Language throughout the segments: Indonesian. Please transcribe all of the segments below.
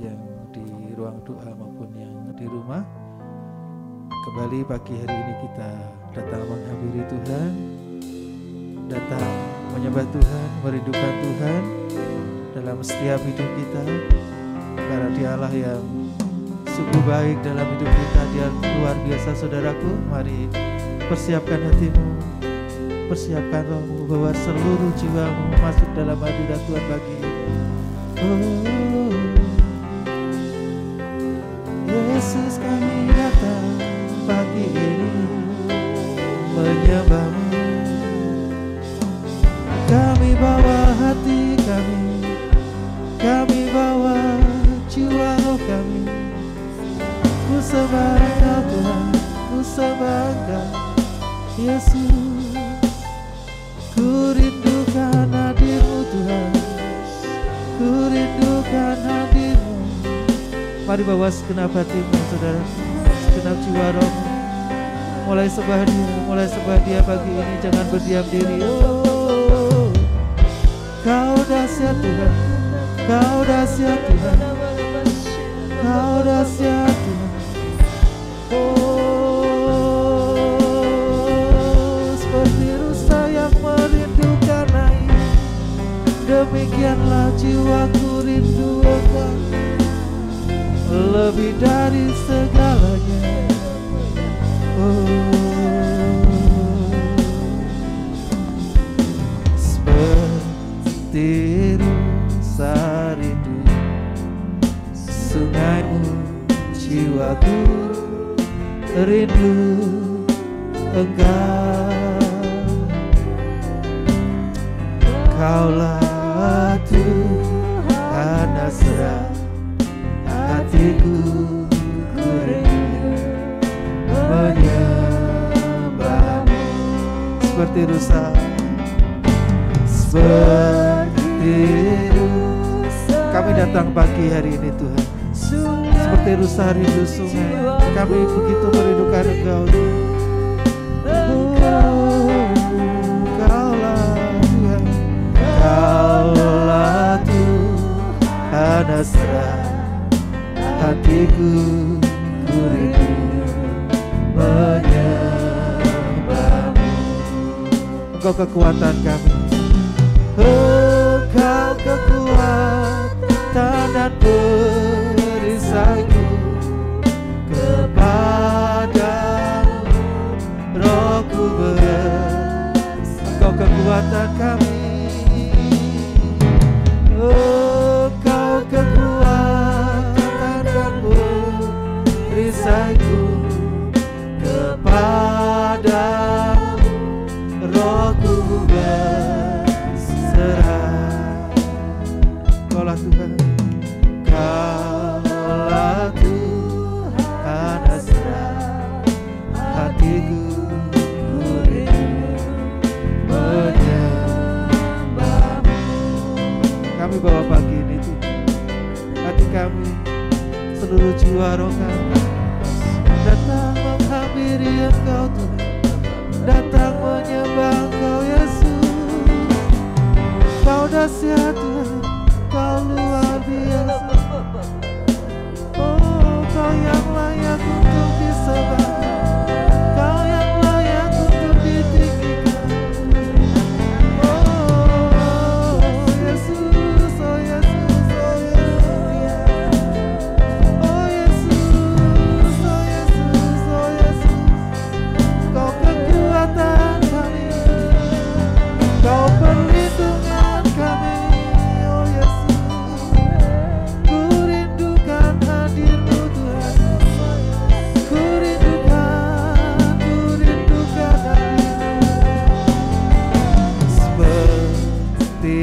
yang di ruang doa maupun yang di rumah. Kembali pagi hari ini kita datang menghampiri Tuhan, datang menyembah Tuhan, merindukan Tuhan dalam setiap hidup kita, karena Dialah yang sungguh baik dalam hidup kita. Dia luar biasa, saudaraku. Mari persiapkan hatimu, persiapkan rohmu, bawa seluruh jiwamu masuk dalam hadirat Tuhan pagi ini. Yesus, kami datang pagi ini menyembahmu. Kami bawa hati kami bawa jiwa roh kami. Ku sembah Engkau Tuhan, ku sembah Engkau Yesus. Ku rindukan hadir-Mu Tuhan, ku rindukan hadir-Mu. Mari bawa segenap hatimu, saudara, segenap jiwa rohmu. Mulai sembah Dia pagi ini, jangan berdiam diri. Oh, Kau dahsyat Tuhan, Kau dahsyat Tuhan, Kau dahsyat Tuhan. Oh, seperti rusa yang merindukan air, demikianlah jiwaku rindu Engkau, lebih dari segalanya. Seperti rusa rindu sungaimu, jiwaku rindu Engkau. Kaulah Tuhan asra hatiku, ku rindu menyembahmu. Seperti rusa, kami datang pagi hari ini Tuhan, seperti rusa rindu sungai. Kami begitu merindukan Engkau. Kaulah Tuhan asra hatiku, ku rindu menyembahmu. Engkau kekuatan kami, Engkau kekuatan dan perisaiku. Kepadamu rohku bersandar. Engkau kekuatan kami, Engkau kekuatan dan perisaiku. Kepadamu rohku berserah. Kaulah Tuhan, Kaulah Tuhan asra hatiku, ku rindu menyembahmu. Kami bawa pagi ini Tuhan, hati kami, seluruh jiwa roh kami datang menghampiri Engkau Tuhan, datang menyembah Engkau Yesus. Kau dahsyat Tuhan, Kau luar biasa. Oh, Kau yang layak untuk disembah, Kau yang layak untuk ditinggikan. Oh Yesus, oh Yesus, oh Yesus, oh Yesus, oh Yesus, oh Yesus. Kau kekuatan kami, Kau perlindungan kami, oh Yesus. Ku rindukan hadir-Mu Tuhan, ku rindukan hadir-Mu. Seperti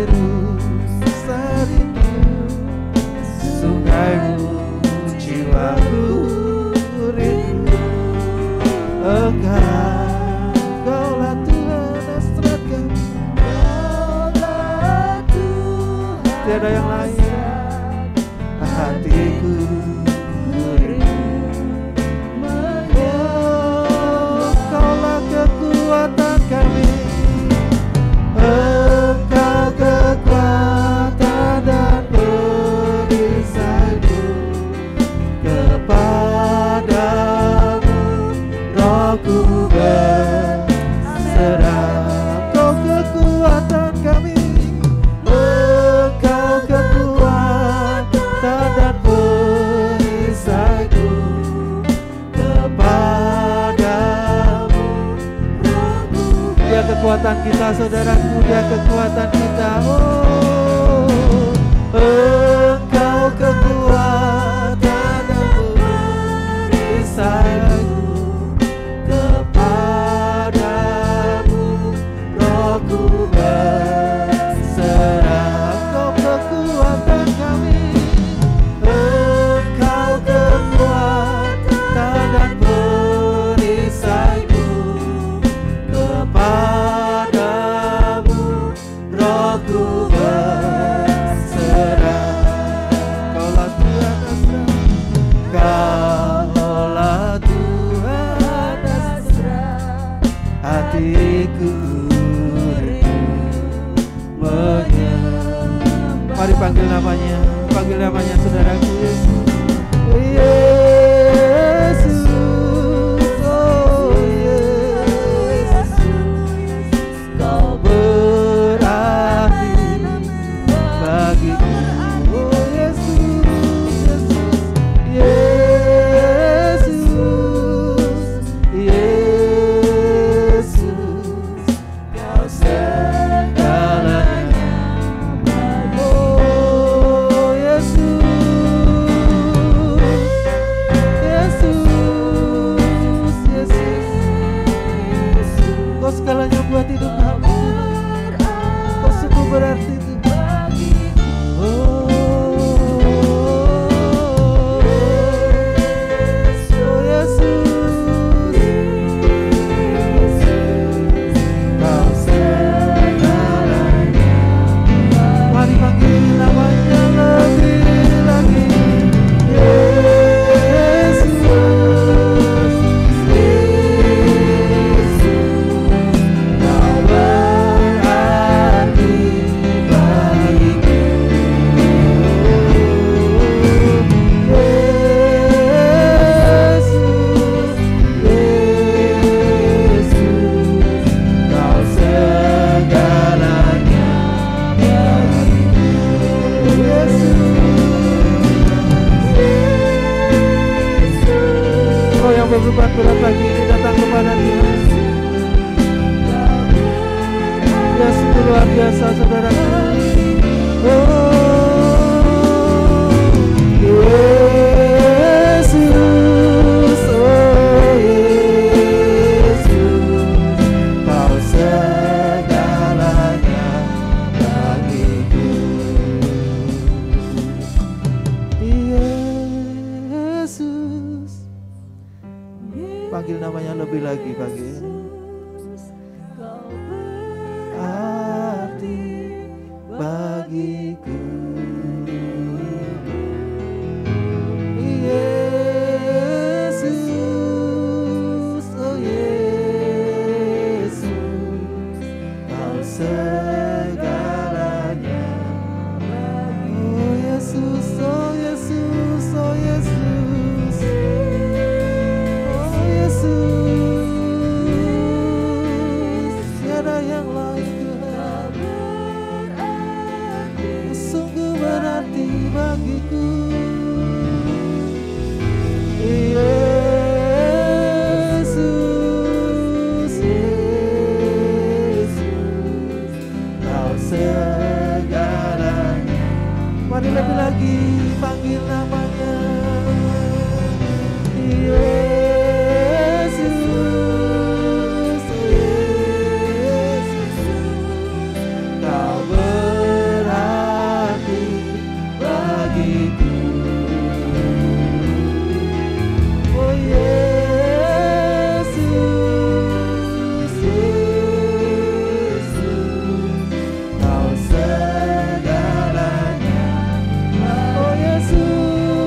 rusa rindu sungaimu, jiwaku rindu Engkau. Kaulah Tuhan hasrat kami, tiada yang lain. Hatiku ku rindu. Oh, Kaulah kekuatan kami, Engkau kekuatan dan perisai. Dia kekuatan kita, saudaraku, Dia kekuatan kita. Oh, Engkau kekuatan dan perisaiku, kepadamu rohku berserah. Engkau kekuatan kami, Engkau kekuatan dan perisaiku, kepadamu rohku berserah. Kaulah Tuhan asrah, Kaulah Tuhan asrah, hatiku menyembah. Mari panggil namanya saudaraku. Yesus, oh Yesus, Kau berarti bagiku. Oh Yesus, Yesus, Yesus, Kau segalanya. Oh Yesus, Yesus, Yesus, Kau segalanya buat hidup kami. Kau sungguh berarti itu bagiku. Oh Yesus, Kau segalanya. Mari panggil namanya lebih lagi. Yesus, Yesus, Kau berarti bagiku. Yesus, Yesus, Kau segalanya bagiku. Kau yang berbeban berat pagi ini datang kepada Tuhan. Dia sungguh luar biasa, saudaraku. Oh Yesus, oh Yesus, Kau segalanya bagiku. Yesus, panggil namanya lebih lagi pagi ini. Arti bagiku. Yesus, oh Yesus, Kau segalanya. Oh Yesus, oh Yesus, oh Yesus, oh Yesus, tiada yang lain Tuhan, sungguh berarti bagiku. Yesus, Yesus, Kau segalanya. Mari lebih lagi panggil namanya. Yesus, Yesus, Kau berarti bagiku. Oh Yesus, Yesus, Kau segalanya. Oh Yesus,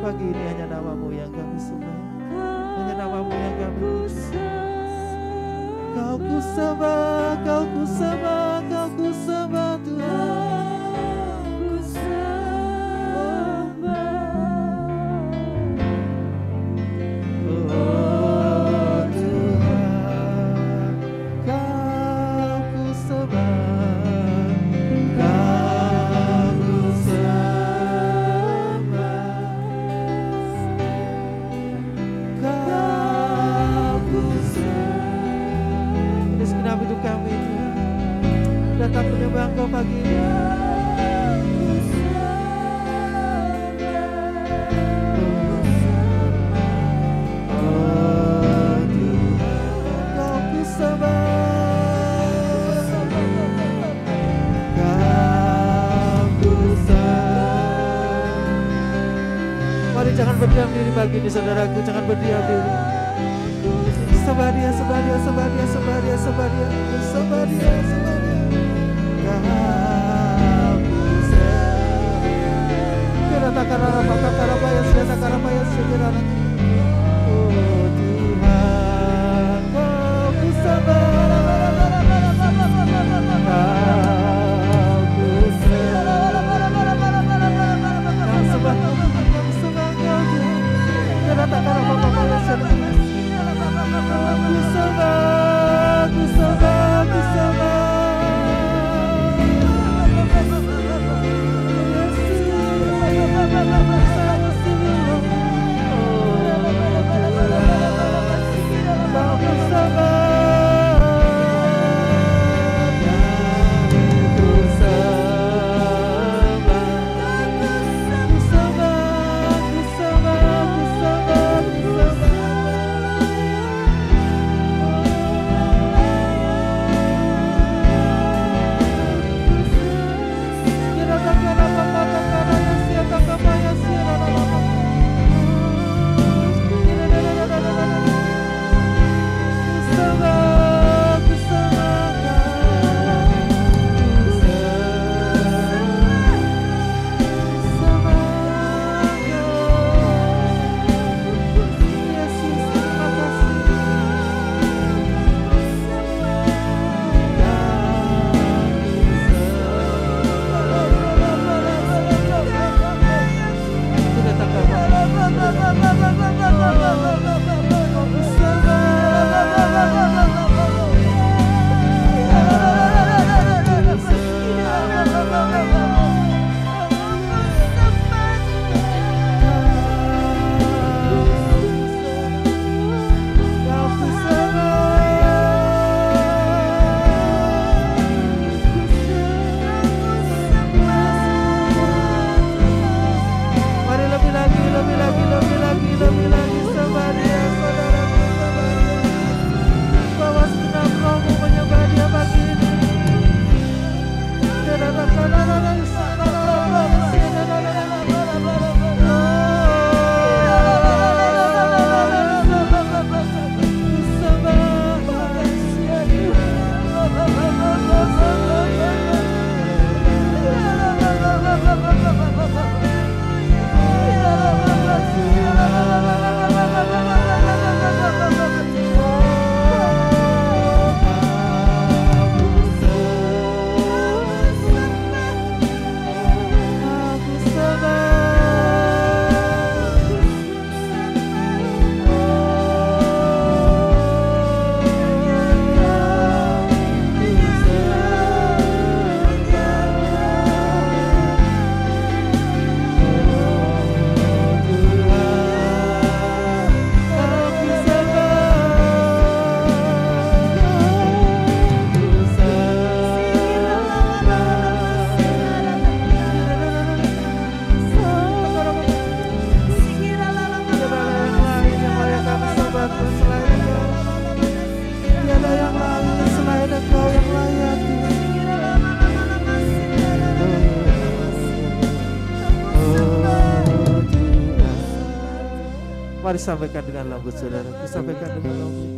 Pagi ini hanya nama-Mu yang kami sembah, hanya nama-Mu yang kami puji. Kau ku sembah, Kau ku sembah, Kau ku sembah Tuhan. Ku sembah. Oh Tuhan, Kau ku sembah. Hidup kami datang menyembah Engkau pagi ini. Oh Tuhan, Kau ku sembah, Kau ku sembah. Mari jangan berdiam diri pagi ini, saudaraku, jangan berdiam diri. Sembah Dia, sembah Dia, sembah Dia, sembah Dia, sembah Dia, sembah Dia, sembah Dia. Oh Tuhan, Kau ku sembah, Kau ku sembah, Kau sembah, Kau sembah Kau Tuhan. Ku sembah, ku sembah, ku sembah. Lebih lagi, sembah Mari sampaikan dengan lembut saudaraku, sampaikan dengan lembut.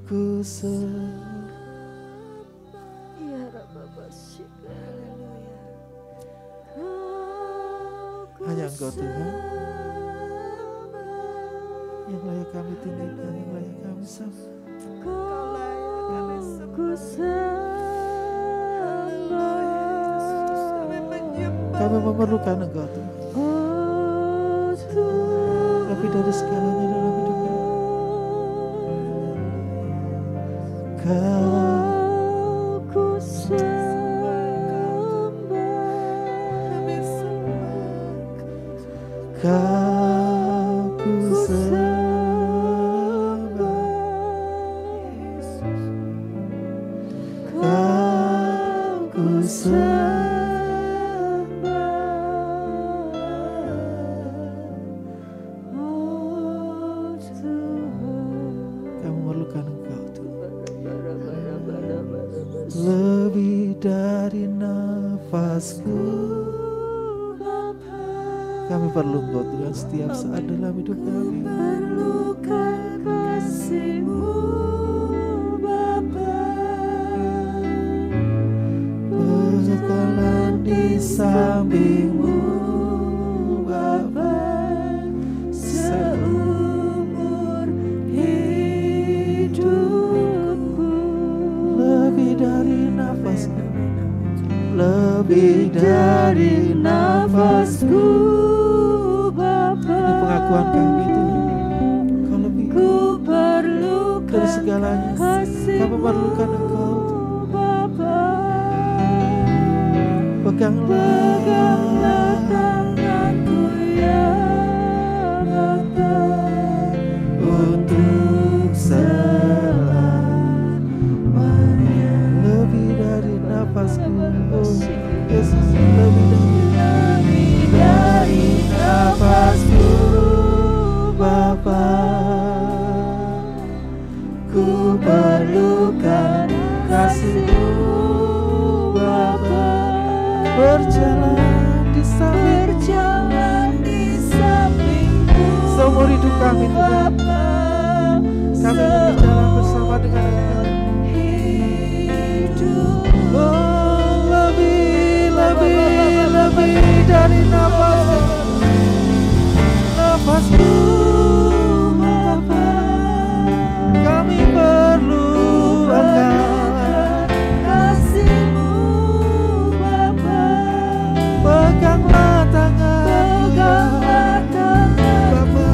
Ku hanya Engkau Tuhan yang layak kami tinggikan, yang layak kami sembah. Kami memerlukan Engkau Tuhan lebih dari segalanya dalam hidup kami. Lebih dari nafasku, kami perlu Engkau Tuhan setiap saat dalam hidup kami. Perlukan kasih-Mu Bapa, berjalan di samping-Mu Bapa, seumur hidupku. lebih dari nafasku, Lebih dari nafasku Bapa, ini pengakuan kami Tuhan. Kau lebih ku perlukan dari segalanya. Kami memerlukan Engkau Bapa. Peganglah tanganku ya Bapa, untuk selamanya. Lebih dari nafasku, oh Yesus, lebih dari nafasku Bapa, ku perlukan kasih-Mu Bapa, berjalan di samping-Mu seumur hidup kami Tuhan. Kami ingin berjalan bersama dengan Engkau. Oh, lebih dari nafasku Bapa, kami perlu Engkau. kasih-Mu Bapa, Peganglah tanganku ya Bapa,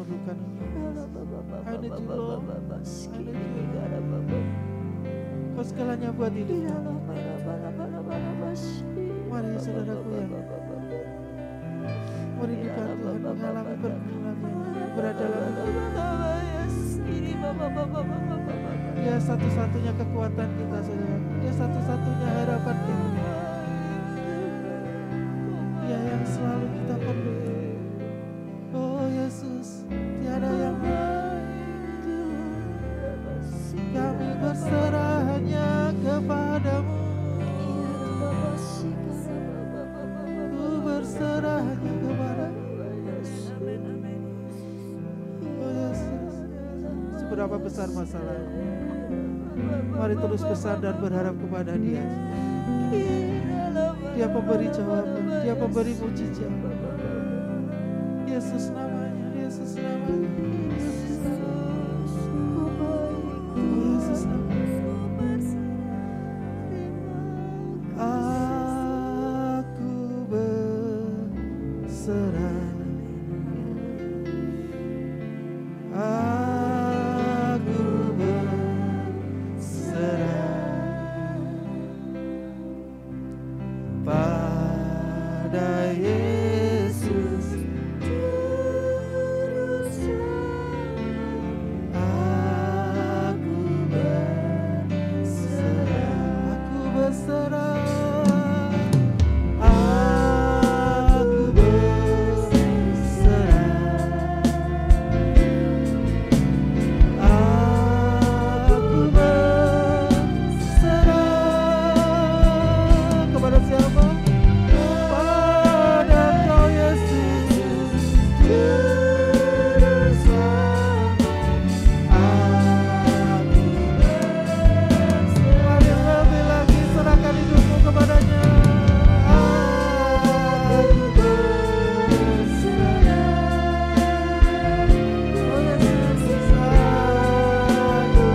memerlukan Engkau. I need you, Lord. I need you. Kau segalanya buat hidup kami. Mari saudaraku yang merindukan Tuhan, mengalami pergumulan yang berat dalam hidup. Dia satu-satunya kekuatan kita, saudara. Dia satu-satunya harapan kita. Dia yang selalu kita perlu. Oh Yesus, tiada yang kami berserah hanya kepadamu. Ku berserah hanya kepadamu. Oh Yesus, seberapa besar masalahmu, mari terus bersandar berharap kepada Dia. Dia pemberi jawaban, Dia pemberi mujizat. Yesus namanya, Yesus namanya, Yesus namanya. Yesus namanya. Aku berserah. Aku berserah pada Yesus. Aku berserah. Aku berserah. Aku berserah. Aku berserah kepada siapa? Pada Engkau Yesus, Juru Selamat. Aku berserah. Mari lebih lagi serahkan hidupmu kepadanya. Aku berserah. Oh Yesus, aku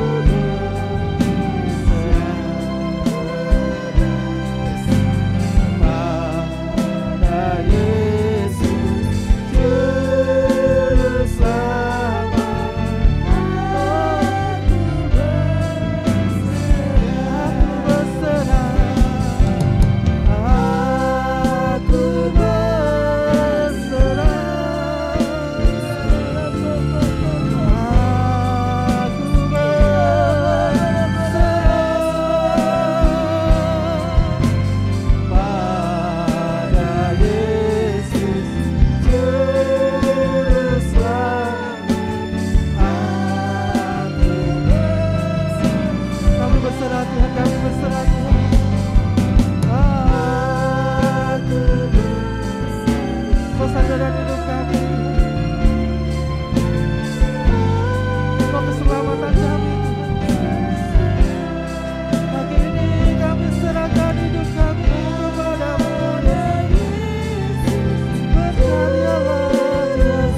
pada Yesus, Juru Selamat. Aku berserah. Aku kami berserah Tuhan, kami berserah Tuhan. Aku berserah hidup kami. Kau keselamatan kami Tuhan. Pagi ini kami serahkan hidup kami kepadamu. Berkati Allah Tuhan.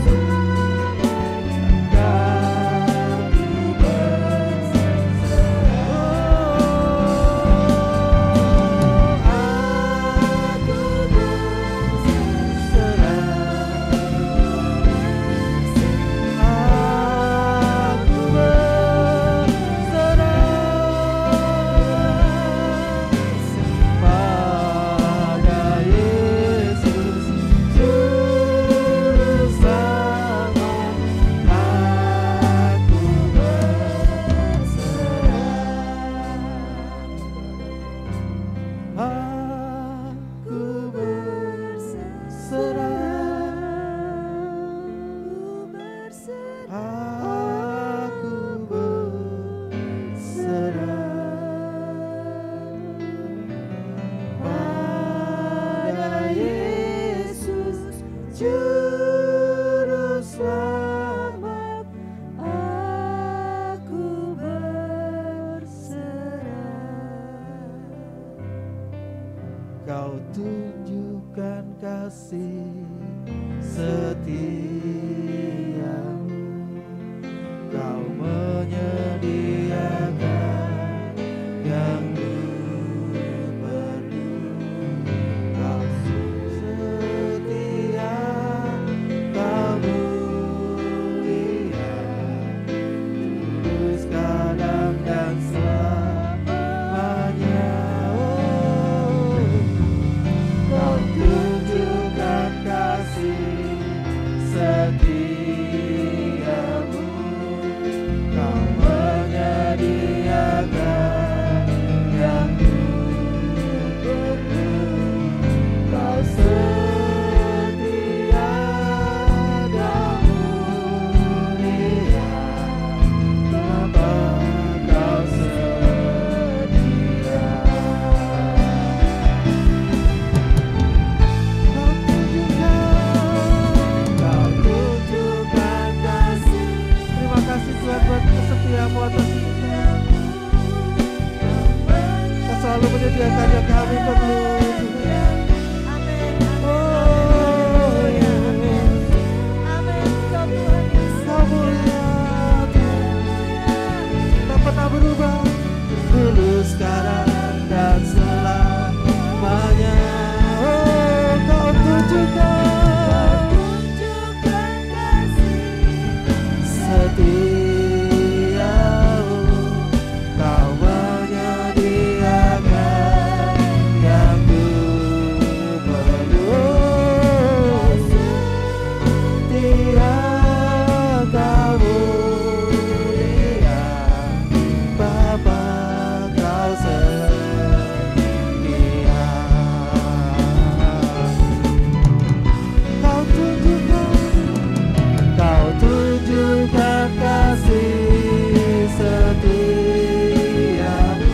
Juru Selamat, aku berserah. Kau tunjukkan kasih setiamu, Kau menyediakan yang perlu. Kau setia, Kau setiamu atas hidup. Kau selalu menyediakan yang kami perlu. Kau mulia, tak pernah berubah, dulu, sekarang, dan selamanya. Kau tunjukkan setiamu, kau menyediakan yang ku perlu. Setia kau mulia, Bapa, kau setia. Kau tunjukkan kasih setiamu,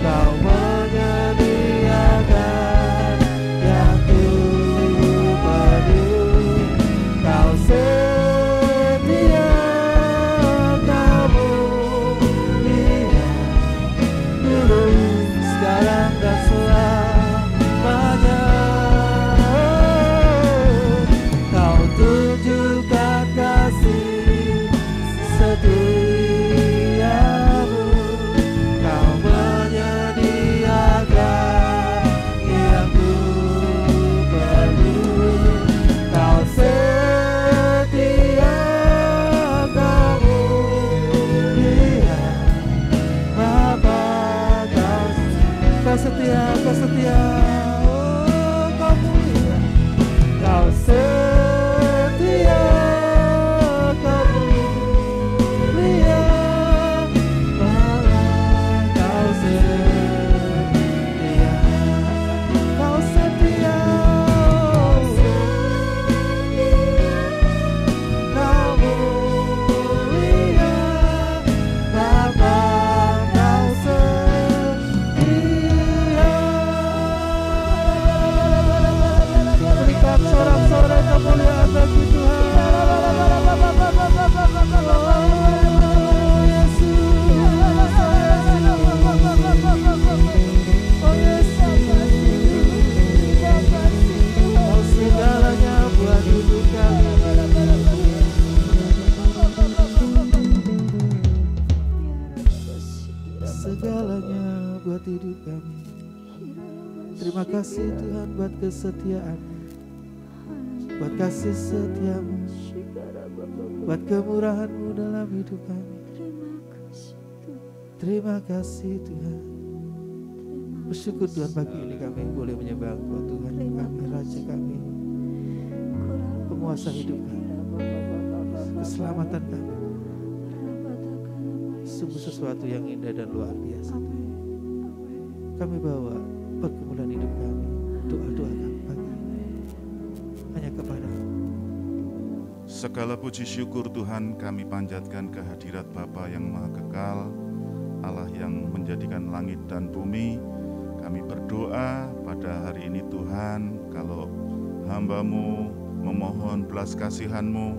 kau menyediakan yang ku perlu. Kau setia, kau mulia, dulu, sekarang, dan selamanya. Kau tunjukkan kasih setiamu, kau menyediakan yang ku perlu. Kau setia, kau mulia, Bapa, kau setia, kau setia. Oh, kau mulia, kau setia, kau mulia, Bapa, kau setia, kau setia, kau mulia, Bapa, kau setia. Berikan sorak-sorai kemuliaan bagi Tuhan. Oh Yesus, oh Yesus, oh segalanya buat hidup kami. Segalanya buat hidup kami. Terima kasih Tuhan buat kesetiaan-Mu, buat kasih setiamu, buat kemurahan-Mu dalam hidup kami. Terima kasih Tuhan. Bersyukur Tuhan pagi ini kami boleh menyembah Engkau Tuhan kami, Raja kami, penguasa hidup kami, keselamatan kami. Sungguh sesuatu yang indah dan luar biasa. Kami bawa pergumulan hidup kami, doa-doa kami pagi ini hanya kepada-Mu. Segala puji syukur Tuhan kami panjatkan kehadirat Bapa yang Maha Kekal, Allah yang menjadikan langit dan bumi. Kami berdoa pada hari ini Tuhan, kalau hamba-Mu memohon belas kasihan-Mu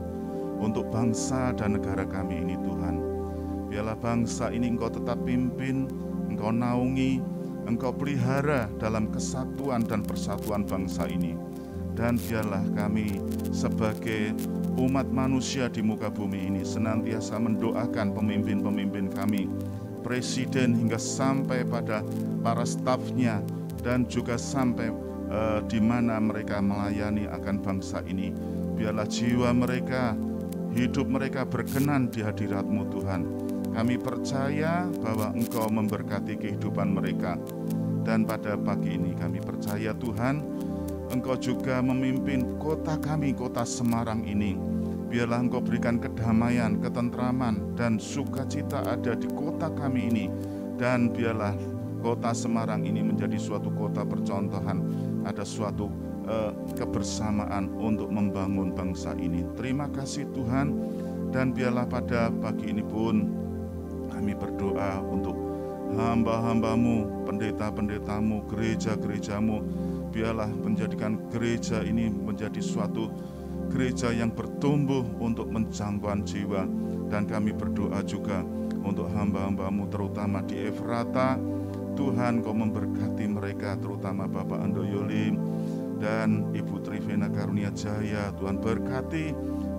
untuk bangsa dan negara kami ini Tuhan. Biarlah bangsa ini Engkau tetap pimpin, Engkau naungi, Engkau pelihara dalam kesatuan dan persatuan bangsa ini. Dan biarlah kami sebagai umat manusia di muka bumi ini senantiasa mendoakan pemimpin-pemimpin kami, presiden hingga sampai pada para stafnya, dan juga sampai di mana mereka melayani akan bangsa ini. Biarlah jiwa mereka, hidup mereka berkenan di hadirat-Mu Tuhan. Kami percaya bahwa Engkau memberkati kehidupan mereka. Dan pada pagi ini kami percaya Tuhan, Engkau juga memimpin kota kami, kota Semarang ini. Biarlah Engkau berikan kedamaian, ketentraman, dan sukacita ada di kota kami ini. Dan biarlah kota Semarang ini menjadi suatu kota percontohan. Ada suatu kebersamaan untuk membangun bangsa ini. Terima kasih Tuhan. Dan biarlah pada pagi ini pun kami berdoa untuk hamba-hamba-Mu, pendeta-pendeta-Mu, gereja-gereja-Mu. Biarlah menjadikan gereja ini menjadi suatu gereja yang bertumbuh untuk menjangkauan jiwa. Dan kami berdoa juga untuk hamba-hambamu terutama di Efrata. Tuhan, Kau memberkati mereka, terutama Bapak Andoyolim dan Ibu Trivena Karunia Jaya. Tuhan berkati,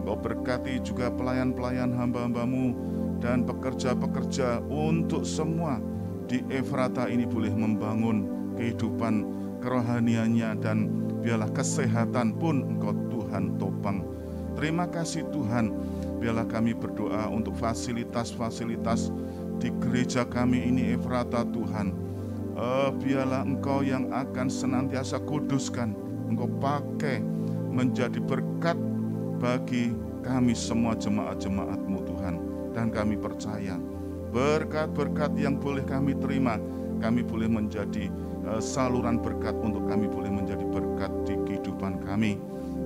Kau berkati juga pelayan-pelayan hamba-hambamu dan pekerja-pekerja untuk semua di Efrata ini boleh membangun kehidupan kerohaniannya, dan biarlah kesehatan pun Engkau Tuhan topang. Terima kasih Tuhan. Biarlah kami berdoa untuk fasilitas-fasilitas di gereja kami ini Efrata Tuhan. Biarlah Engkau yang akan senantiasa kuduskan, Engkau pakai menjadi berkat bagi kami semua jemaat-jemaat-Mu Tuhan. Dan kami percaya berkat-berkat yang boleh kami terima, kami boleh menjadi saluran berkat untuk kami boleh menjadi berkat di kehidupan kami.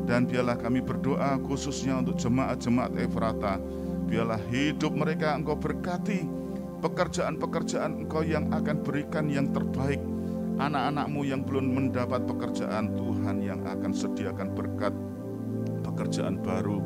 Dan biarlah kami berdoa khususnya untuk jemaat-jemaat Efrata. Biarlah hidup mereka Engkau berkati, pekerjaan-pekerjaan Engkau yang akan berikan yang terbaik. Anak-anak-Mu yang belum mendapat pekerjaan, Tuhan yang akan sediakan berkat pekerjaan baru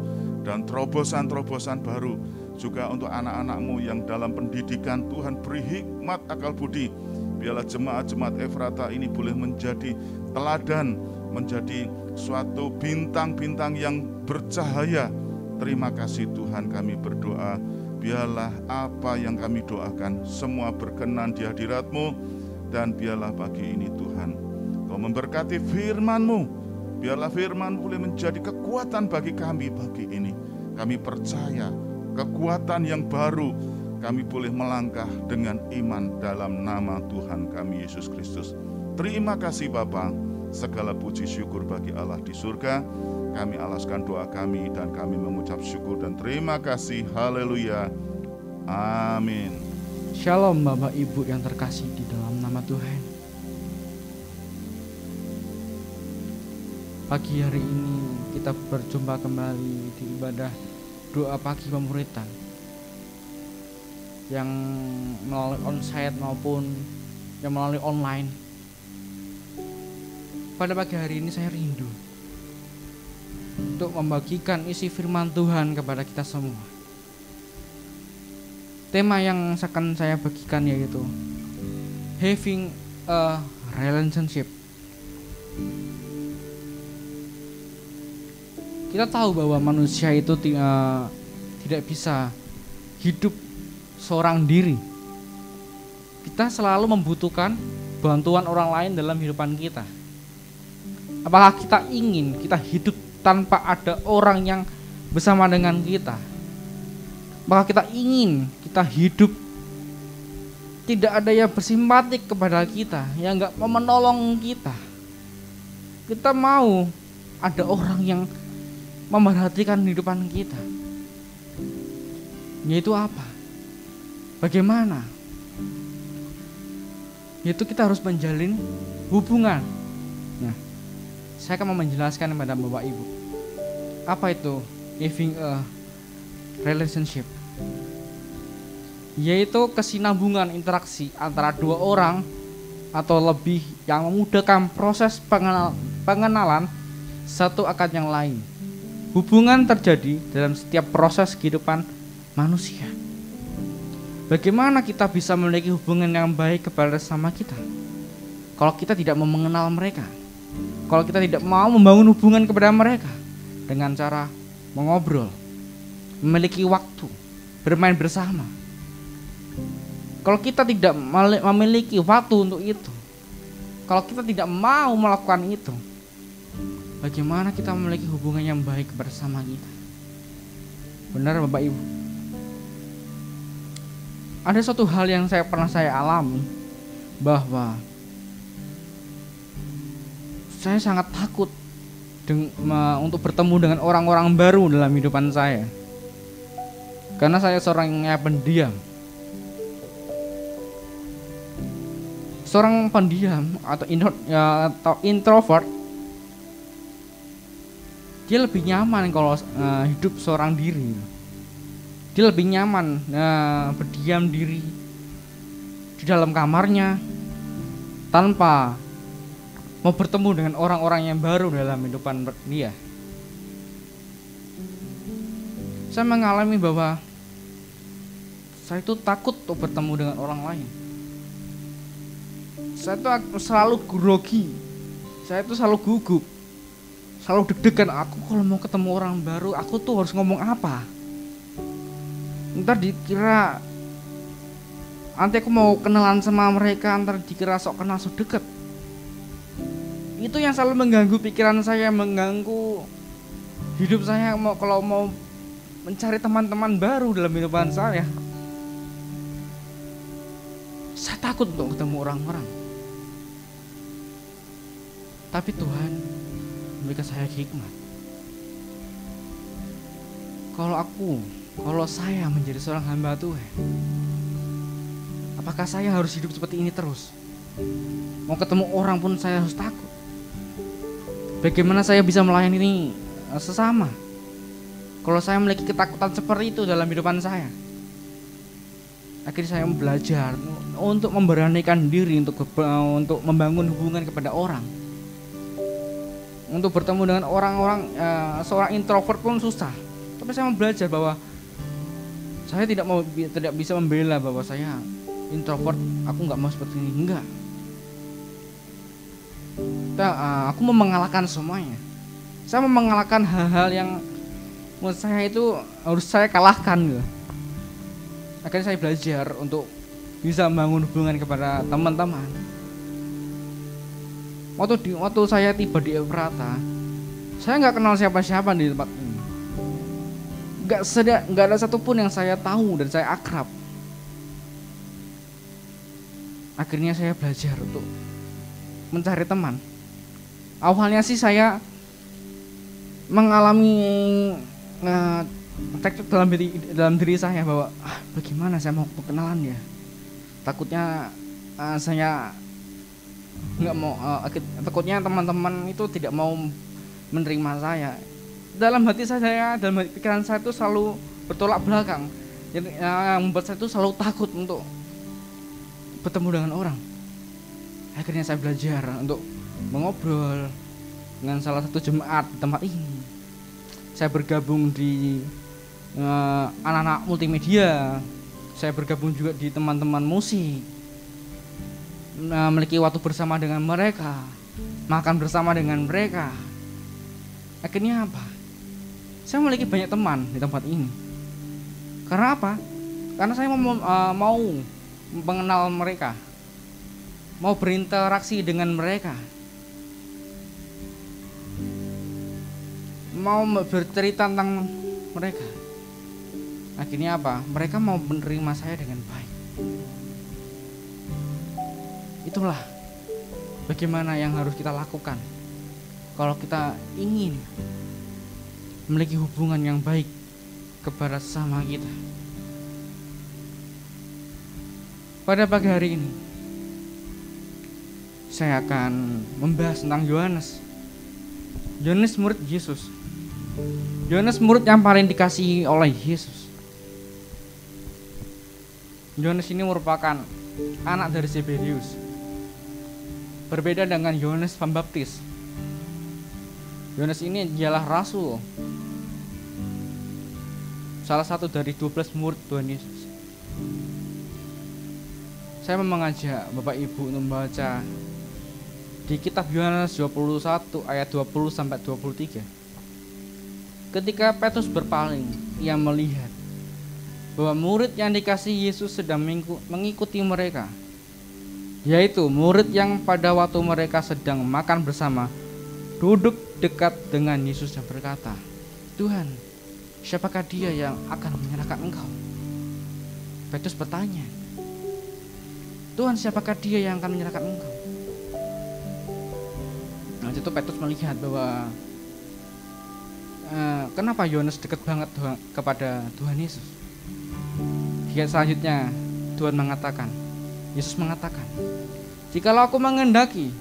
dan terobosan-terobosan baru. Juga untuk anak-anak-Mu yang dalam pendidikan, Tuhan beri hikmat akal budi. Biarlah jemaat-jemaat Efrata ini boleh menjadi teladan, menjadi suatu bintang-bintang yang bercahaya. Terima kasih Tuhan, kami berdoa biarlah apa yang kami doakan semua berkenan di hadirat-Mu. Dan biarlah pagi ini Tuhan Kau memberkati firman-Mu. Biarlah firman boleh menjadi kekuatan bagi kami pagi ini. Kami percaya kekuatan yang baru, kami boleh melangkah dengan iman dalam nama Tuhan kami Yesus Kristus. Terima kasih Bapa. Segala puji syukur bagi Allah di surga. Kami alaskan doa kami dan kami mengucap syukur dan terima kasih. Haleluya. Amin. Shalom Bapak Ibu yang terkasih di dalam nama Tuhan. Pagi hari ini kita berjumpa kembali di ibadah doa pagi pemuritan yang melalui onsite maupun yang melalui online. Pada pagi hari ini saya rindu untuk membagikan isi firman Tuhan kepada kita semua. Tema yang akan saya bagikan yaitu having a relationship. Kita tahu bahwa manusia itu tidak bisa hidup seorang diri. Kita selalu membutuhkan bantuan orang lain dalam kehidupan kita. Apakah kita ingin kita hidup tanpa ada orang yang bersama dengan kita? Apakah kita ingin kita hidup tidak ada yang bersimpatik kepada kita, yang gak mau menolong kita? Kita mau ada orang yang memerhatikan kehidupan kita. Yaitu apa? Bagaimana? Yaitu kita harus menjalin hubungan. Nah, saya akan menjelaskan kepada Bapak Ibu. Apa itu having a relationship? Yaitu kesinambungan interaksi antara dua orang atau lebih yang memudahkan proses pengenalan satu akan yang lain. Hubungan terjadi dalam setiap proses kehidupan manusia. Bagaimana kita bisa memiliki hubungan yang baik kepada sesama kita kalau kita tidak mau mengenal mereka? Kalau kita tidak mau membangun hubungan kepada mereka dengan cara mengobrol, memiliki waktu, bermain bersama. Kalau kita tidak memiliki waktu untuk itu, kalau kita tidak mau melakukan itu, bagaimana kita memiliki hubungan yang baik bersama kita? Benar Bapak Ibu? Ada suatu hal yang pernah saya alami, bahwa saya sangat takut untuk bertemu dengan orang-orang baru dalam kehidupan saya. Karena saya seorang yang pendiam. Seorang pendiam atau introvert, dia lebih nyaman kalau hidup seorang diri. Dia lebih nyaman berdiam diri di dalam kamarnya tanpa mau bertemu dengan orang-orang yang baru dalam kehidupan dia. saya mengalami bahwa saya itu takut untuk bertemu dengan orang lain. Saya itu selalu grogi, saya itu selalu gugup, selalu deg-degan. Aku kalau mau ketemu orang baru, aku tuh harus ngomong apa? Ntar dikira nanti aku mau kenalan sama mereka, ntar dikira sok kenal sok deket. Itu yang selalu mengganggu pikiran saya, mengganggu hidup saya. Kalau mau mencari teman-teman baru dalam kehidupan saya takut untuk ketemu orang-orang. Tapi Tuhan memberikan saya hikmat. Kalau saya menjadi seorang hamba Tuhan, apakah saya harus hidup seperti ini terus? Mau ketemu orang pun saya harus takut. Bagaimana saya bisa melayani sesama kalau saya memiliki ketakutan seperti itu dalam kehidupan saya? Akhirnya saya belajar untuk memberanikan diri untuk membangun hubungan kepada orang. Untuk bertemu dengan orang-orang, seorang introvert pun susah. Tapi saya belajar bahwa saya tidak bisa membela bahwa saya introvert, aku nggak mau seperti ini, enggak. Aku mau mengalahkan semuanya. Saya mau mengalahkan hal-hal yang menurut saya itu harus saya kalahkan gitu. Akhirnya saya belajar untuk bisa membangun hubungan kepada teman-teman. Waktu saya tiba di Efrata, saya nggak kenal siapa-siapa di tempat ini. Nggak ada satupun yang saya tahu dan saya akrab. Akhirnya saya belajar untuk mencari teman. Awalnya sih saya mengalami teknik dalam diri saya bahwa bagaimana saya mau kenalan ya. Takutnya saya nggak mau, takutnya teman-teman itu tidak mau menerima saya. Dalam hati saya, dalam pikiran saya itu selalu bertolak belakang. Jadi membuat saya itu selalu takut untuk bertemu dengan orang. Akhirnya saya belajar untuk mengobrol dengan salah satu jemaat di tempat ini. Saya bergabung di anak-anak multimedia. Saya bergabung juga di teman-teman musik. Memiliki waktu bersama dengan mereka, makan bersama dengan mereka. Akhirnya apa? Saya memiliki banyak teman di tempat ini. Karena apa? Karena saya mau mengenal mereka, mau berinteraksi dengan mereka, mau bercerita tentang mereka. Akhirnya apa? Mereka mau menerima saya dengan baik. Itulah bagaimana yang harus kita lakukan kalau kita ingin memiliki hubungan yang baik kepada sesama kita. Pada pagi hari ini saya akan membahas tentang Yohanes. Yohanes murid Yesus. Yohanes murid yang paling dikasihi oleh Yesus. Yohanes ini merupakan anak dari Zebedius. Berbeda dengan Yohanes Pembaptis. Yohanes ini ialah rasul, salah satu dari 12 murid Tuhan Yesus. Saya mau mengajak Bapak Ibu untuk membaca di kitab Yohanes 21 ayat 20 sampai 23. Ketika Petrus berpaling, ia melihat bahwa murid yang dikasihi Yesus sedang mengikuti mereka, yaitu murid yang pada waktu mereka sedang makan bersama duduk dekat dengan Yesus dan berkata, "Tuhan, siapakah dia yang akan menyerahkan Engkau?" Petrus bertanya, "Tuhan, siapakah dia yang akan menyerahkan Engkau?" Nah, itu Petrus melihat bahwa kenapa Yohanes dekat banget kepada Tuhan Yesus. Dia selanjutnya Yesus mengatakan, "Jikalau aku mengendaki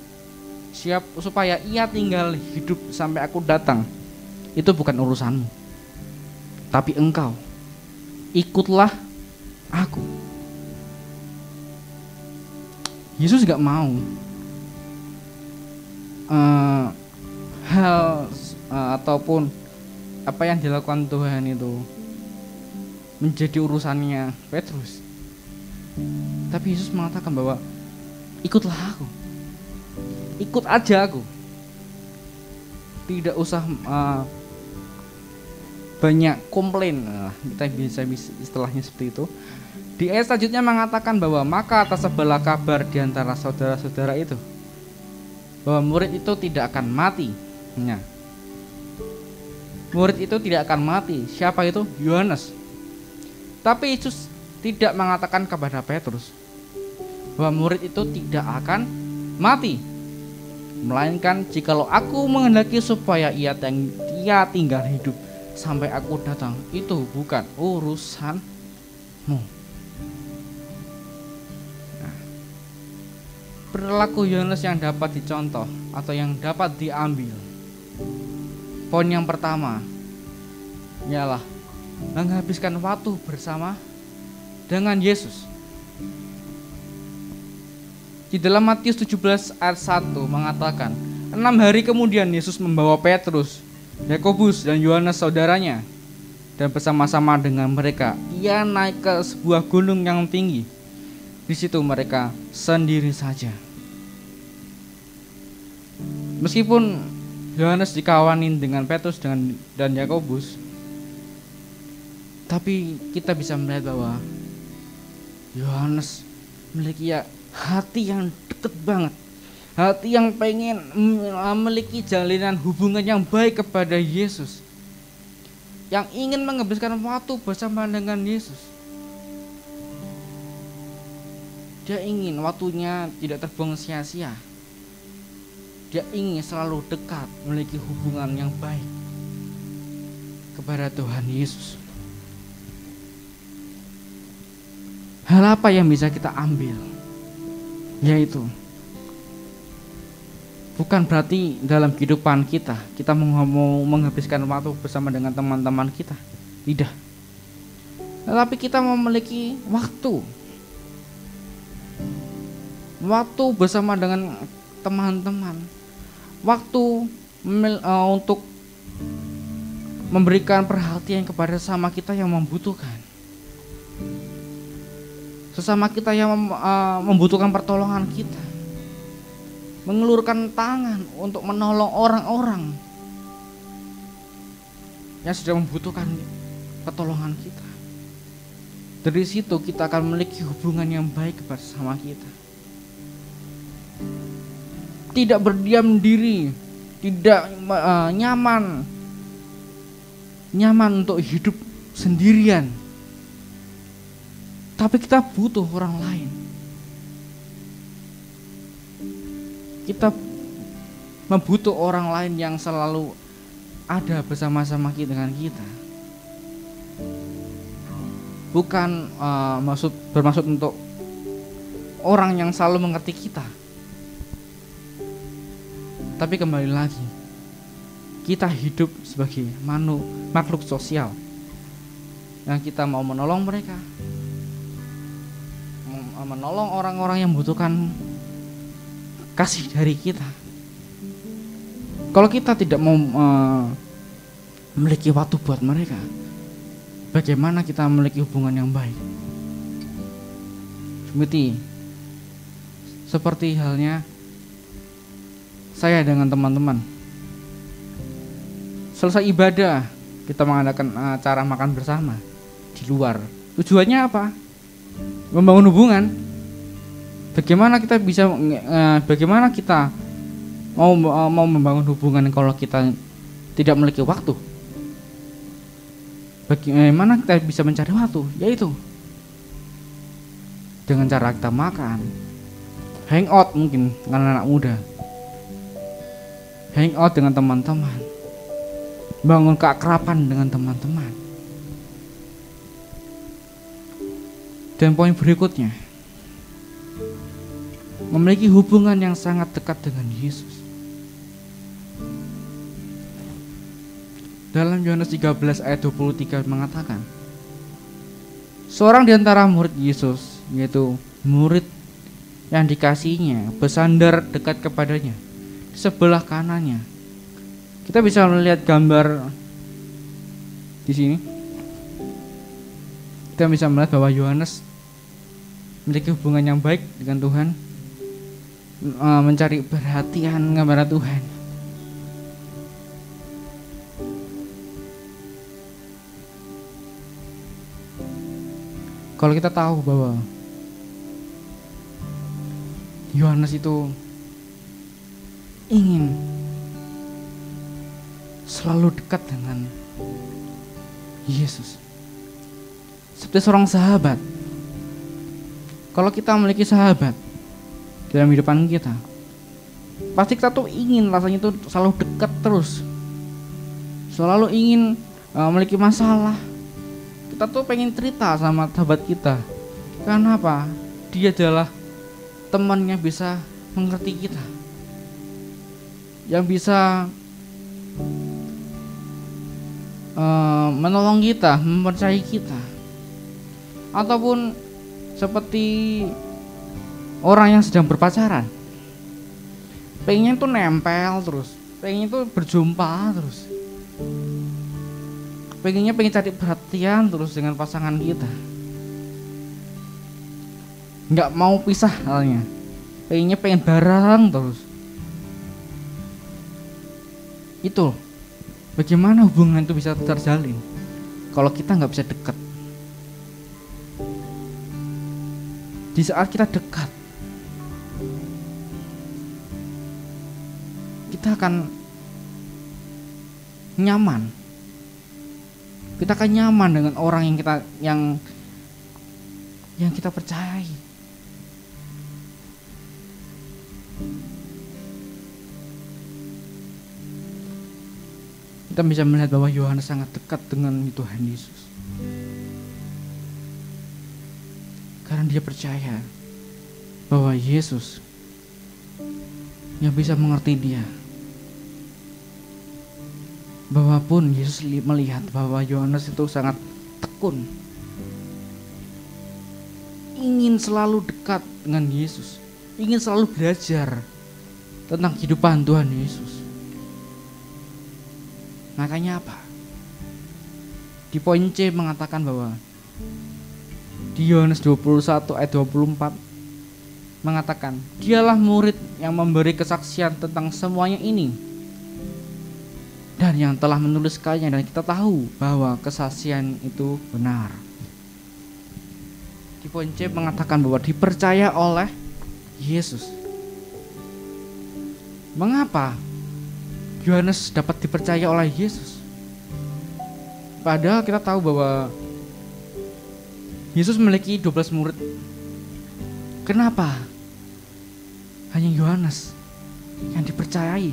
supaya ia tinggal hidup sampai aku datang, itu bukan urusanmu. Tapi engkau, ikutlah aku." Yesus gak mau hal ataupun apa yang dilakukan Tuhan itu menjadi urusannya Petrus. Tapi Yesus mengatakan bahwa ikutlah aku, ikut aja aku, tidak usah banyak komplain. Kita bisa istilahnya seperti itu. Di ayat selanjutnya mengatakan bahwa maka tersebarlah kabar di antara saudara-saudara itu bahwa murid itu tidak akan mati. Murid itu tidak akan mati. Siapa itu? Yohanes. Tapi Yesus tidak mengatakan kepada Petrus bahwa murid itu tidak akan mati, melainkan jikalau aku menghendaki supaya ia tinggal hidup sampai aku datang, itu bukan urusanmu. Perilaku Yohanes yang dapat dicontoh atau yang dapat diambil. Poin yang pertama ialah menghabiskan waktu bersama dengan Yesus. Di dalam Matius 17 ayat 1 mengatakan, 6 hari kemudian Yesus membawa Petrus, Yakobus dan Yohanes saudaranya, dan bersama-sama dengan mereka ia naik ke sebuah gunung yang tinggi. Di situ mereka sendiri saja. Meskipun Yohanes dikawanin dengan Petrus dan Yakobus, tapi kita bisa melihat bahwa Yohanes memiliki hati yang dekat banget, hati yang pengen memiliki jalinan hubungan yang baik kepada Yesus, yang ingin menghabiskan waktu bersama dengan Yesus. Dia ingin waktunya tidak terbuang sia-sia. Dia ingin selalu dekat, memiliki hubungan yang baik kepada Tuhan Yesus. Hal apa yang bisa kita ambil? Yaitu bukan berarti dalam kehidupan kita mau menghabiskan waktu bersama dengan teman-teman kita. Tidak. Tetapi kita memiliki waktu bersama dengan teman-teman, waktu untuk memberikan perhatian kepada sesama kita yang membutuhkan, sesama kita yang membutuhkan pertolongan kita, mengelurkan tangan untuk menolong orang-orang yang sedang membutuhkan pertolongan kita. Dari situ kita akan memiliki hubungan yang baik kepada sesama kita. Tidak berdiam diri, tidak nyaman untuk hidup sendirian. Tapi kita butuh orang lain. Kita membutuh orang lain yang selalu ada bersama-sama dengan kita. Bukan bermaksud untuk orang yang selalu mengerti kita. Tapi kembali lagi, kita hidup sebagai makhluk sosial yang kita mau menolong mereka, menolong orang-orang yang membutuhkan kasih dari kita. Kalau kita tidak mau memiliki waktu buat mereka, bagaimana kita memiliki hubungan yang baik? Seperti halnya saya dengan teman-teman. Selesai ibadah, kita mengadakan acara makan bersama di luar. Tujuannya apa? Membangun hubungan. Bagaimana kita mau membangun hubungan kalau kita tidak memiliki waktu? Bagaimana kita bisa mencari waktu? Yaitu dengan cara kita makan, hangout mungkin dengan anak muda, hangout dengan teman-teman, bangun keakraban dengan teman-teman. Dan poin berikutnya, memiliki hubungan yang sangat dekat dengan Yesus. Dalam Yohanes 13 ayat 23 mengatakan, seorang di antara murid Yesus, yaitu murid yang dikasihinya, bersandar dekat kepadanya di sebelah kanannya. Kita bisa melihat gambar di sini. Kita bisa melihat bahwa Yohanes memiliki hubungan yang baik dengan Tuhan, mencari perhatian kepada Tuhan. Kalau kita tahu bahwa Yohanes itu ingin selalu dekat dengan Yesus, seperti seorang sahabat. Kalau kita memiliki sahabat dalam kehidupan kita, pasti kita tuh ingin rasanya tuh selalu dekat terus, selalu ingin memiliki masalah. Kita tuh pengen cerita sama sahabat kita. Karena apa? Dia adalah teman yang bisa mengerti kita, yang bisa menolong kita, mempercayai kita. Ataupun seperti orang yang sedang berpacaran, pengennya tuh nempel terus, pengennya tuh berjumpa terus, pengen cari perhatian terus dengan pasangan kita, nggak mau pisah halnya, pengen bareng terus. Itu bagaimana hubungan itu bisa terjalin kalau kita nggak bisa dekat. Di saat kita dekat, kita akan nyaman. Kita akan nyaman dengan orang yang kita percayai. Kita bisa melihat bahwa Yohanes sangat dekat dengan Tuhan Yesus, karena dia percaya bahwa Yesus yang bisa mengerti dia. Bahwa pun Yesus melihat bahwa Yohanes itu sangat tekun, ingin selalu dekat dengan Yesus, ingin selalu belajar tentang kehidupan Tuhan Yesus. Makanya apa? Di poin C mengatakan bahwa di Yohanes 21 ayat 24 mengatakan, dialah murid yang memberi kesaksian tentang semuanya ini dan yang telah menuliskannya, dan kita tahu bahwa kesaksian itu benar. Di poin C mengatakan bahwa dipercaya oleh Yesus. Mengapa Yohanes dapat dipercaya oleh Yesus? Padahal kita tahu bahwa Yesus memiliki 12 murid. Kenapa hanya Yohanes yang dipercayai?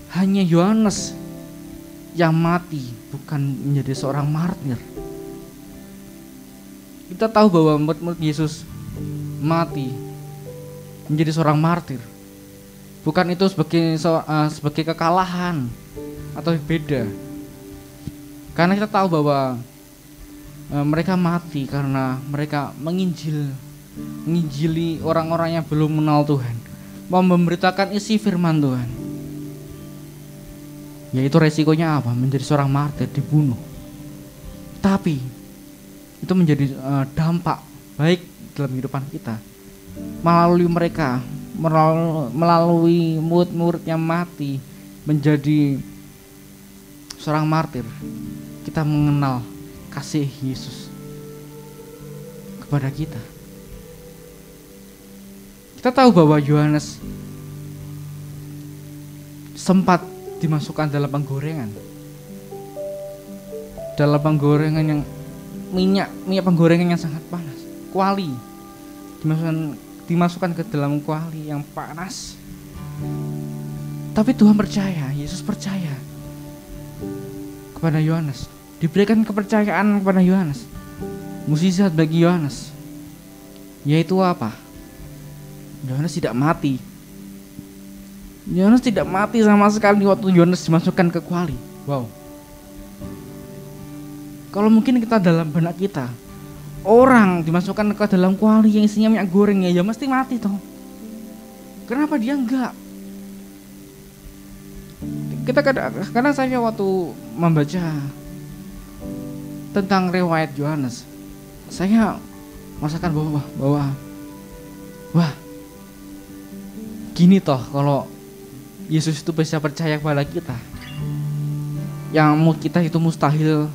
Hanya Yohanes yang mati, bukan menjadi seorang martir. Kita tahu bahwa murid-murid Yesus mati menjadi seorang martir. Bukan itu sebagai kekalahan atau beda. Karena kita tahu bahwa mereka mati karena mereka menginjili orang-orang yang belum mengenal Tuhan, mau memberitakan isi firman Tuhan. Yaitu resikonya apa? Menjadi seorang martir, dibunuh. Tapi itu menjadi dampak baik dalam kehidupan kita. Melalui mereka, melalui murid-murid yang mati menjadi seorang martir, kita mengenal kasih Yesus kepada kita. Kita tahu bahwa Yohanes sempat dimasukkan dalam penggorengan. Dalam penggorengan yang minyak penggorengan yang sangat panas, kuali. Dimasukkan ke dalam kuali yang panas. Tapi Tuhan percaya, Yesus percaya kepada Yohanes. Diberikan kepercayaan kepada Yohanes, mukjizat bagi Yohanes, yaitu apa? Yohanes tidak mati. Yohanes tidak mati sama sekali waktu Yohanes dimasukkan ke kuali. Wow. Kalau mungkin kita dalam benak kita, orang dimasukkan ke dalam kuali yang isinya minyak goreng, ya mesti mati toh. Kenapa dia enggak? Kita kadang saya waktu membaca tentang riwayat Yohanes, saya merasakan bahwa wah, gini toh kalau Yesus itu bisa percaya kepada kita. Yang menurut kita itu mustahil,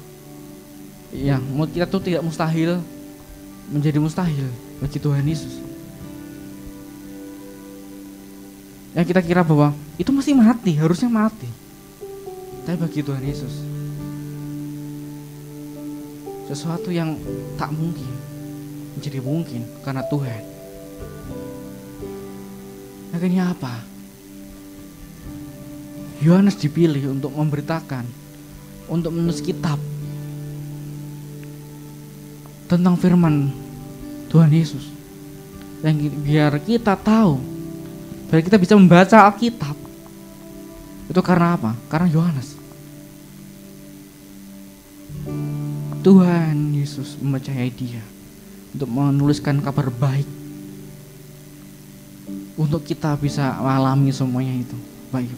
yang menurut kita itu tidak mustahil, menjadi mustahil bagi Tuhan Yesus. Yang kita kira bahwa itu mesti mati, harusnya mati. Tapi bagi Tuhan Yesus, sesuatu yang tak mungkin menjadi mungkin karena Tuhan. Akhirnya apa? Yohanes dipilih untuk memberitakan, untuk menulis kitab tentang firman Tuhan Yesus. Dan biar kita tahu, biar kita bisa membaca Alkitab. Itu karena apa? Karena Yohanes. Tuhan Yesus mempercayai dia untuk menuliskan kabar baik, untuk kita bisa mengalami semuanya itu baik.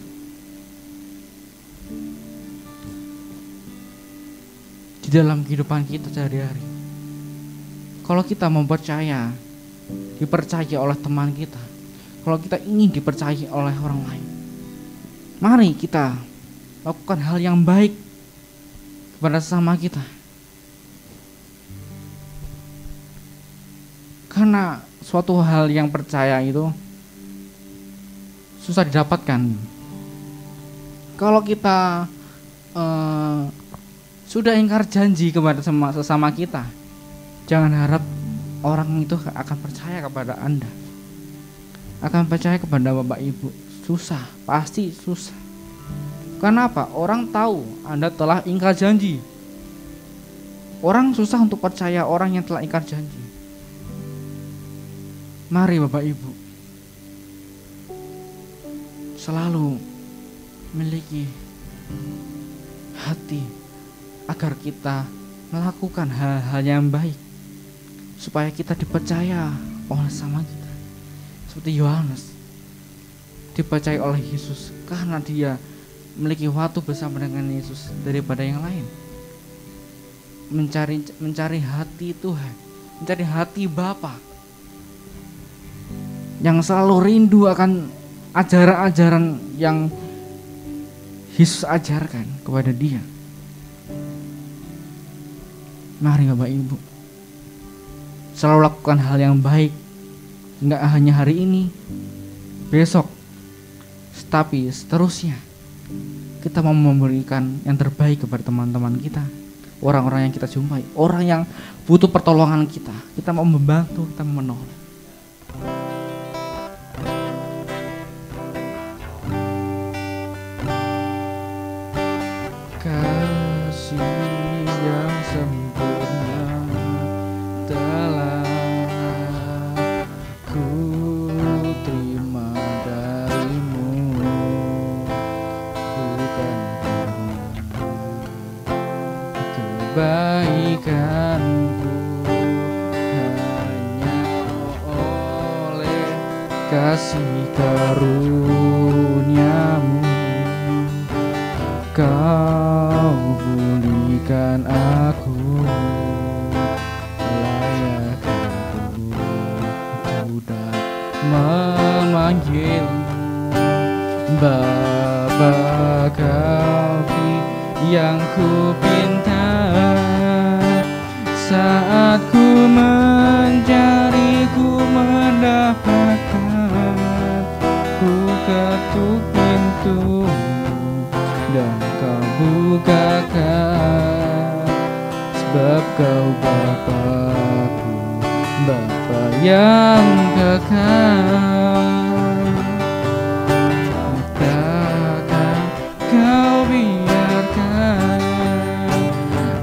Di dalam kehidupan kita sehari-hari, kalau kita mempercaya, dipercaya oleh teman kita, kalau kita ingin dipercaya oleh orang lain, mari kita lakukan hal yang baik kepada sesama kita. Karena suatu hal yang percaya itu susah didapatkan. Kalau kita sudah ingkar janji kepada sesama kita, jangan harap orang itu akan percaya kepada Anda, akan percaya kepada Bapak Ibu. Susah, pasti susah. Karena apa? Orang tahu Anda telah ingkar janji. Orang susah untuk percaya orang yang telah ingkar janji. Mari Bapak Ibu selalu memiliki hati agar kita melakukan hal-hal yang baik, supaya kita dipercaya oleh sama kita. Seperti Yohanes dipercaya oleh Yesus karena dia memiliki waktu bersama dengan Yesus daripada yang lain. Mencari hati Tuhan, mencari hati Bapa, yang selalu rindu akan ajaran-ajaran yang Yesus ajarkan kepada dia. Mari Bapak Ibu selalu lakukan hal yang baik, enggak hanya hari ini, besok, tapi seterusnya. Kita mau memberikan yang terbaik kepada teman-teman kita, orang-orang yang kita jumpai, orang yang butuh pertolongan kita. Kita mau membantu, kita mau menolong. Kasih yang sempurna telah ku terima darimu, bukan kebaikanku, hanya oleh kasih karuniamu Kau pulihkan aku, layak aku dan memanggil Bapa. Kau yang ku pinta saat ku mencari, ku mendapatkan, ku ketuk pintu dan kau bukakan, sebab kau Bapakku, Bapa yang kekal. Takkan kau biarkan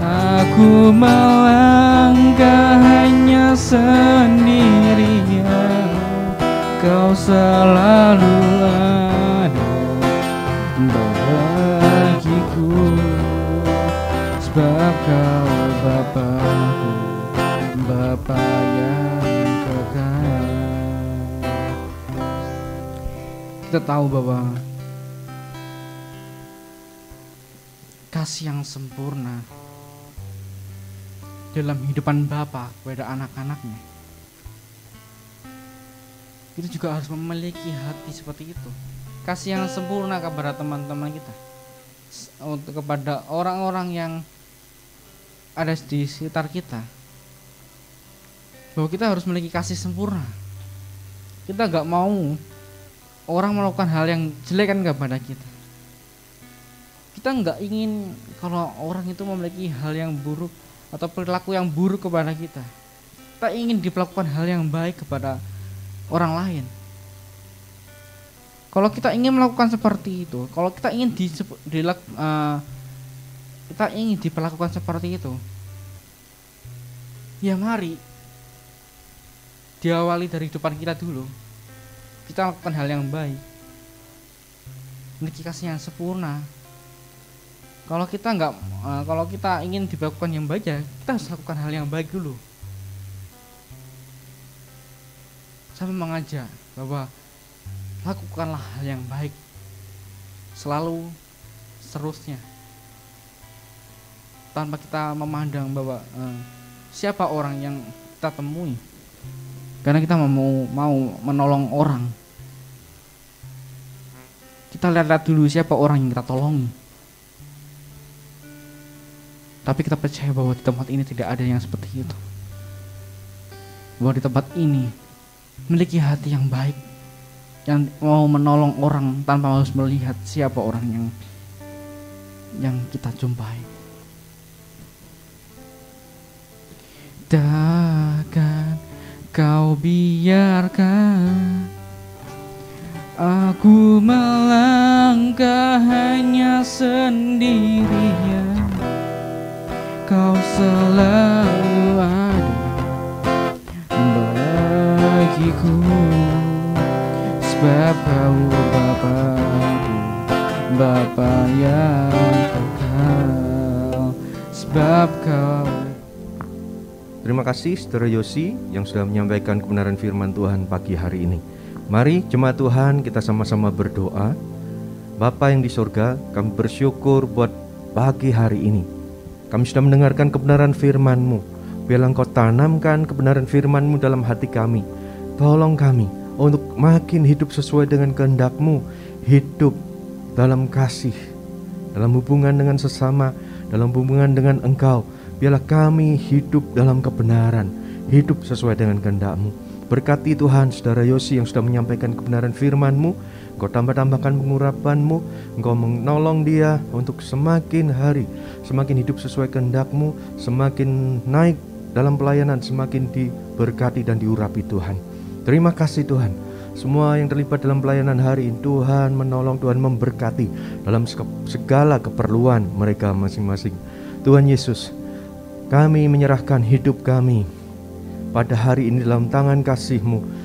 aku melangkah hanya sendirian, kau selalu ada bagiku, sebab kau Bapakku, Bapa yang kekal. Kita tahu bahwa kasih yang sempurna dalam hidupan Bapa kepada anak-anaknya. Kita juga harus memiliki hati seperti itu, kasih yang sempurna kepada teman-teman kita, untuk kepada orang-orang yang ada di sekitar kita, bahwa kita harus memiliki kasih sempurna. Kita gak mau orang melakukan hal yang jelek kan kepada kita. Kita gak ingin kalau orang itu memiliki hal yang buruk atau perilaku yang buruk kepada kita. Kita ingin diperlakukan hal yang baik kepada orang lain. Kalau kita ingin melakukan seperti itu, kalau kita ingin kita ingin diperlakukan seperti itu, ya mari diawali dari depan kita dulu. Kita lakukan hal yang baik, memiliki kasih yang sempurna. Kalau kita ingin dilakukan yang baik, ya kita harus lakukan hal yang baik dulu. Saya mengajak bahwa lakukanlah hal yang baik selalu, seterusnya, tanpa kita memandang bahwa siapa orang yang kita temui, karena kita mau menolong orang. Kita lihat dulu siapa orang yang kita tolongi. Tapi kita percaya bahwa di tempat ini tidak ada yang seperti itu. Bahwa di tempat ini memiliki hati yang baik, yang mau menolong orang tanpa harus melihat siapa orang yang kita jumpai. Takkan kau biarkan aku melangkah hanya sendirian. Kau selalu ada bagiku, sebab kau Bapakku, Bapa yang kekal, sebab kau. Terima kasih Saudara Yosi yang sudah menyampaikan kebenaran firman Tuhan pagi hari ini. Mari jemaat Tuhan kita sama-sama berdoa. Bapa yang di surga, kami bersyukur buat pagi hari ini. Kami sudah mendengarkan kebenaran firman-Mu. Biarlah Engkau tanamkan kebenaran firman-Mu dalam hati kami. Tolong kami untuk makin hidup sesuai dengan kehendak-Mu, hidup dalam kasih, dalam hubungan dengan sesama, dalam hubungan dengan Engkau. Biarlah kami hidup dalam kebenaran, hidup sesuai dengan kehendak-Mu. Berkati Tuhan Saudara Yosi yang sudah menyampaikan kebenaran firman-Mu. Engkau tambah-tambahkan pengurapan-Mu, Engkau menolong dia untuk semakin hari, semakin hidup sesuai kehendak-Mu, semakin naik dalam pelayanan, semakin diberkati dan diurapi Tuhan. Terima kasih Tuhan. Semua yang terlibat dalam pelayanan hari ini, Tuhan menolong, Tuhan memberkati dalam segala keperluan mereka masing-masing. Tuhan Yesus, kami menyerahkan hidup kami pada hari ini dalam tangan kasih-Mu.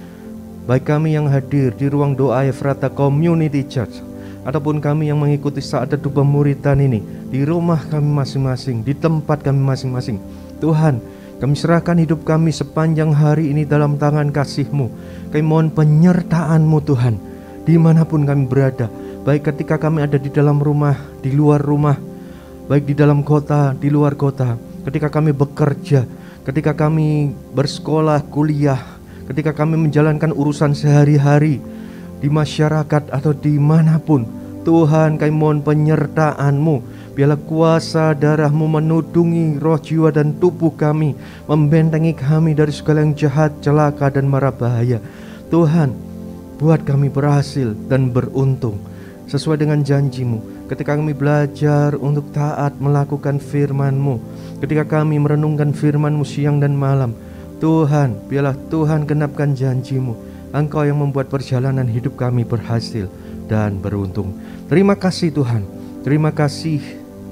Baik kami yang hadir di ruang doa Efrata Community Church, ataupun kami yang mengikuti saat teduh pemuritan ini di rumah kami masing-masing, di tempat kami masing-masing. Tuhan, kami serahkan hidup kami sepanjang hari ini dalam tangan kasih-Mu. Kami mohon penyertaan-Mu Tuhan, dimanapun kami berada, baik ketika kami ada di dalam rumah, di luar rumah, baik di dalam kota, di luar kota, ketika kami bekerja, ketika kami bersekolah, kuliah, ketika kami menjalankan urusan sehari-hari di masyarakat atau dimanapun. Tuhan, kami mohon penyertaan-Mu. Biarlah kuasa darah-Mu menudungi roh, jiwa dan tubuh kami, membentengi kami dari segala yang jahat, celaka dan mara bahaya. Tuhan, buat kami berhasil dan beruntung sesuai dengan janji-Mu. Ketika kami belajar untuk taat melakukan firman-Mu, ketika kami merenungkan firman-Mu siang dan malam, Tuhan, biarlah Tuhan genapkan janji-Mu. Engkau yang membuat perjalanan hidup kami berhasil dan beruntung. Terima kasih Tuhan. Terima kasih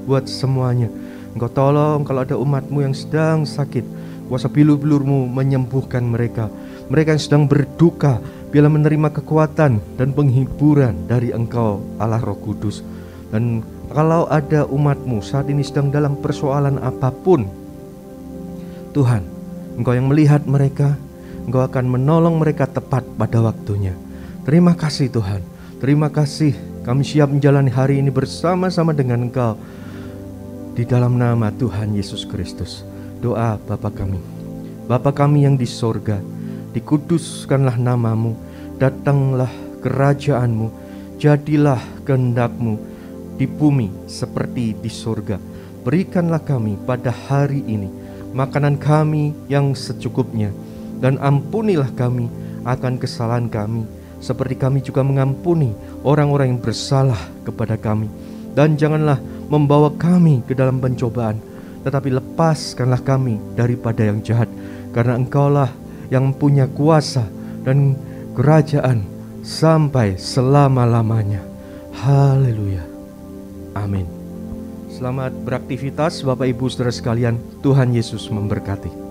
buat semuanya. Engkau tolong kalau ada umat-Mu yang sedang sakit, kuasa bilur-bilur-Mu menyembuhkan mereka. Mereka yang sedang berduka, biarlah menerima kekuatan dan penghiburan dari Engkau Allah Roh Kudus. Dan kalau ada umat-Mu saat ini sedang dalam persoalan apapun, Tuhan, Engkau yang melihat mereka, Engkau akan menolong mereka tepat pada waktunya. Terima kasih Tuhan. Terima kasih, kami siap menjalani hari ini bersama-sama dengan Engkau. Di dalam nama Tuhan Yesus Kristus. doa Bapa kami. Bapa kami yang di sorga, dikuduskanlah namamu, datanglah kerajaanmu, jadilah kehendak-mu di bumi seperti di sorga. Berikanlah kami pada hari ini makanan kami yang secukupnya, dan ampunilah kami akan kesalahan kami, seperti kami juga mengampuni orang-orang yang bersalah kepada kami. Dan janganlah membawa kami ke dalam pencobaan, tetapi lepaskanlah kami daripada yang jahat, karena Engkaulah yang punya kuasa dan kerajaan sampai selama-lamanya. Haleluya. Amin. Selamat beraktivitas Bapak Ibu Saudara sekalian. Tuhan Yesus memberkati.